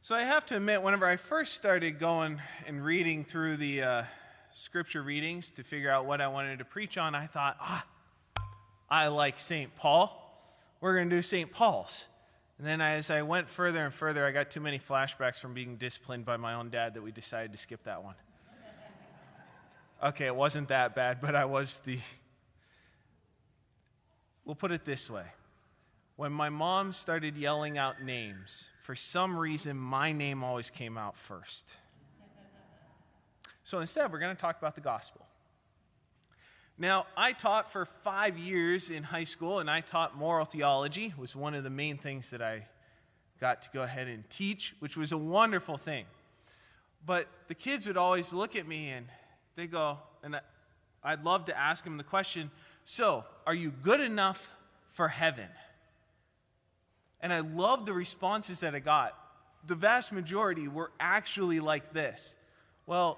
So I have to admit, whenever I first started going and reading through the scripture readings to figure out what I wanted to preach on, I thought, I like St. Paul. We're going to do St. Paul's. And then as I went further and further, I got too many flashbacks from being disciplined by my own dad that we decided to skip that one. Okay, it wasn't that bad, but we'll put it this way. When my mom started yelling out names, for some reason, my name always came out first. So instead, we're going to talk about the gospel. Now, I taught for 5 years in high school, and I taught moral theology. It was one of the main things that I got to go ahead and teach, which was a wonderful thing. But the kids would always look at me, and they go, and I'd love to ask them the question, so, are you good enough for heaven? And I loved the responses that I got. The vast majority were actually like this. Well,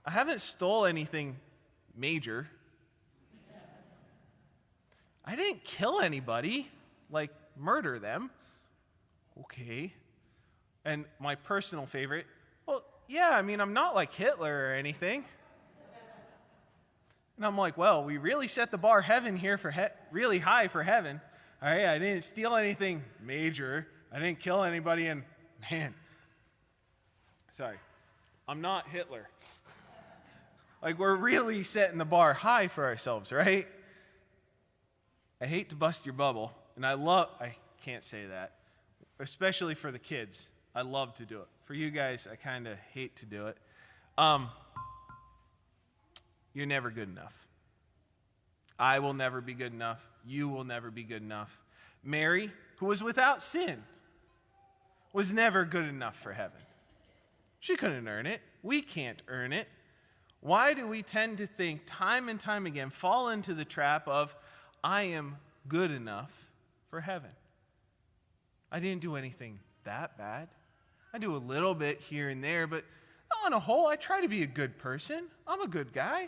I haven't stole anything major. I didn't kill anybody, like murder them. Okay. And my personal favorite, well, yeah, I mean, I'm not like Hitler or anything. And I'm like, well, we really set the bar heaven here for really high for heaven. All right, I didn't steal anything major. I didn't kill anybody, and man, sorry, I'm not Hitler. Like, we're really setting the bar high for ourselves, right? I hate to bust your bubble, and I can't say that, especially for the kids. I love to do it. For you guys, I kind of hate to do it. You're never good enough. I will never be good enough. You will never be good enough. Mary, who was without sin, was never good enough for heaven. She couldn't earn it. We can't earn it. Why do we tend to think time and time again, fall into the trap of, I am good enough for heaven? I didn't do anything that bad. I do a little bit here and there, but on a whole, I try to be a good person. I'm a good guy.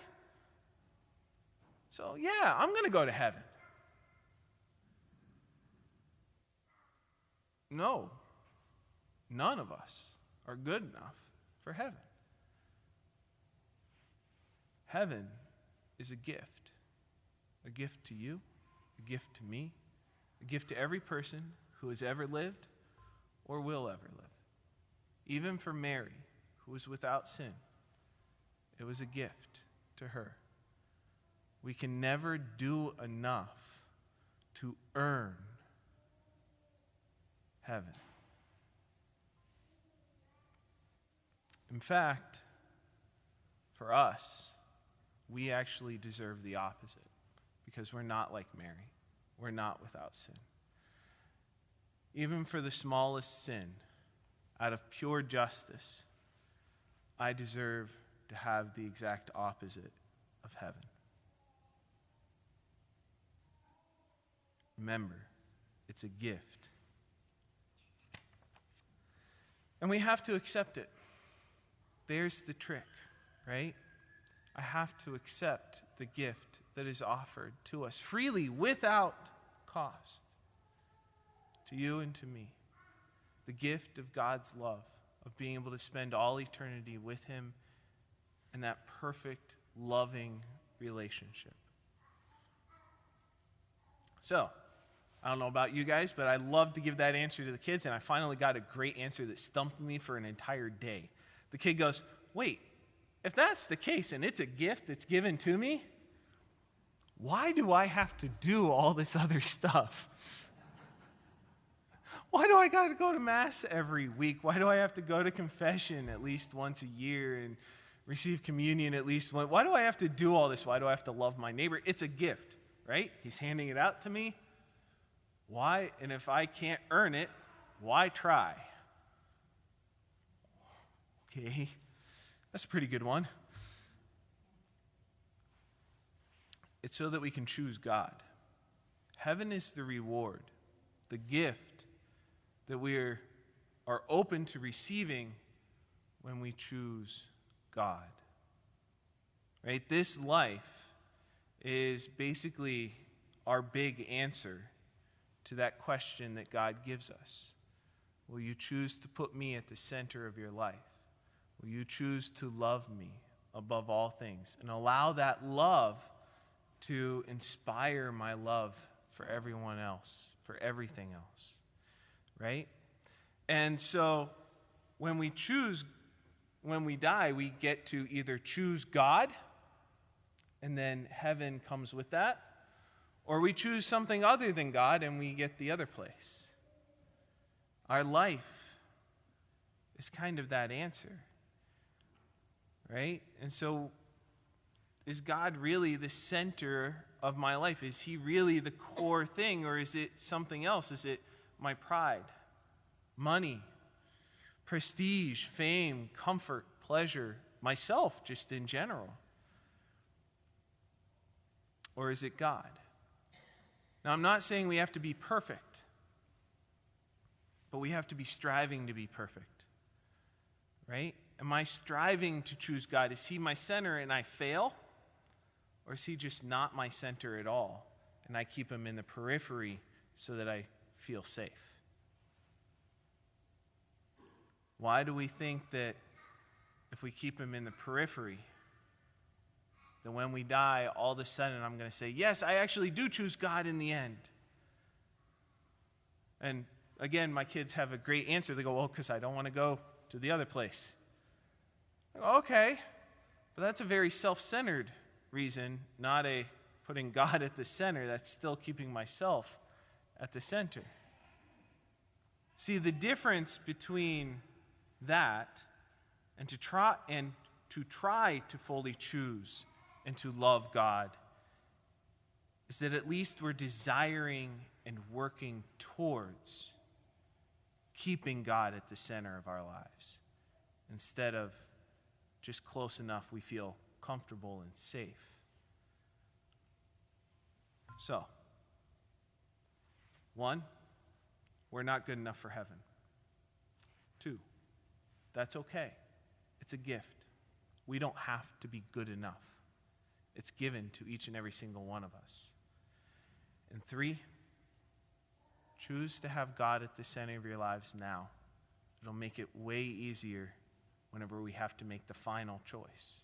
So, yeah, I'm going to go to heaven. No, none of us are good enough for heaven. Heaven is a gift to you, a gift to me, a gift to every person who has ever lived or will ever live. Even for Mary, who was without sin, it was a gift to her. We can never do enough to earn heaven. In fact, for us, we actually deserve the opposite because we're not like Mary. We're not without sin. Even for the smallest sin, out of pure justice, I deserve to have the exact opposite of heaven. Remember, it's a gift. And we have to accept it. There's the trick, right? I have to accept the gift that is offered to us freely, without cost, to you and to me. The gift of God's love, of being able to spend all eternity with Him in that perfect, loving relationship. So, I don't know about you guys, but I love to give that answer to the kids, and I finally got a great answer that stumped me for an entire day. The kid goes, wait, if that's the case and it's a gift that's given to me, why do I have to do all this other stuff? Why do I got to go to Mass every week? Why do I have to go to confession at least once a year and receive communion at least once? Why do I have to do all this? Why do I have to love my neighbor? It's a gift, right? He's handing it out to me. Why? And if I can't earn it, why try? Okay, that's a pretty good one. It's so that we can choose God. Heaven is the reward, the gift that we are open to receiving when we choose God. Right? This life is basically our big answer to that question that God gives us. Will you choose to put me at the center of your life? Will you choose to love me above all things and allow that love to inspire my love for everyone else, for everything else, right? And so when we die, we get to either choose God, and then heaven comes with that, or we choose something other than God, and we get the other place. Our life is kind of that answer, right? And so, is God really the center of my life? Is he really the core thing, or is it something else? Is it my pride, money, prestige, fame, comfort, pleasure, myself just in general? Or is it God? Now, I'm not saying we have to be perfect, but we have to be striving to be perfect, right? Am I striving to choose God? Is he my center and I fail? Or is he just not my center at all, and I keep him in the periphery so that I feel safe? Why do we think that if we keep him in the periphery, then when we die, all of a sudden I'm going to say, yes, I actually do choose God in the end? And again, my kids have a great answer. They go, well, because I don't want to go to the other place. I go, okay, but that's a very self-centered reason, not a putting God at the center. That's still keeping myself at the center. See, the difference between that and to try to fully choose and to love God is that at least we're desiring and working towards keeping God at the center of our lives instead of just close enough we feel comfortable and safe. So, 1, we're not good enough for heaven. 2, that's okay. It's a gift. We don't have to be good enough. It's given to each and every single one of us. And 3, choose to have God at the center of your lives now. It'll make it way easier whenever we have to make the final choice.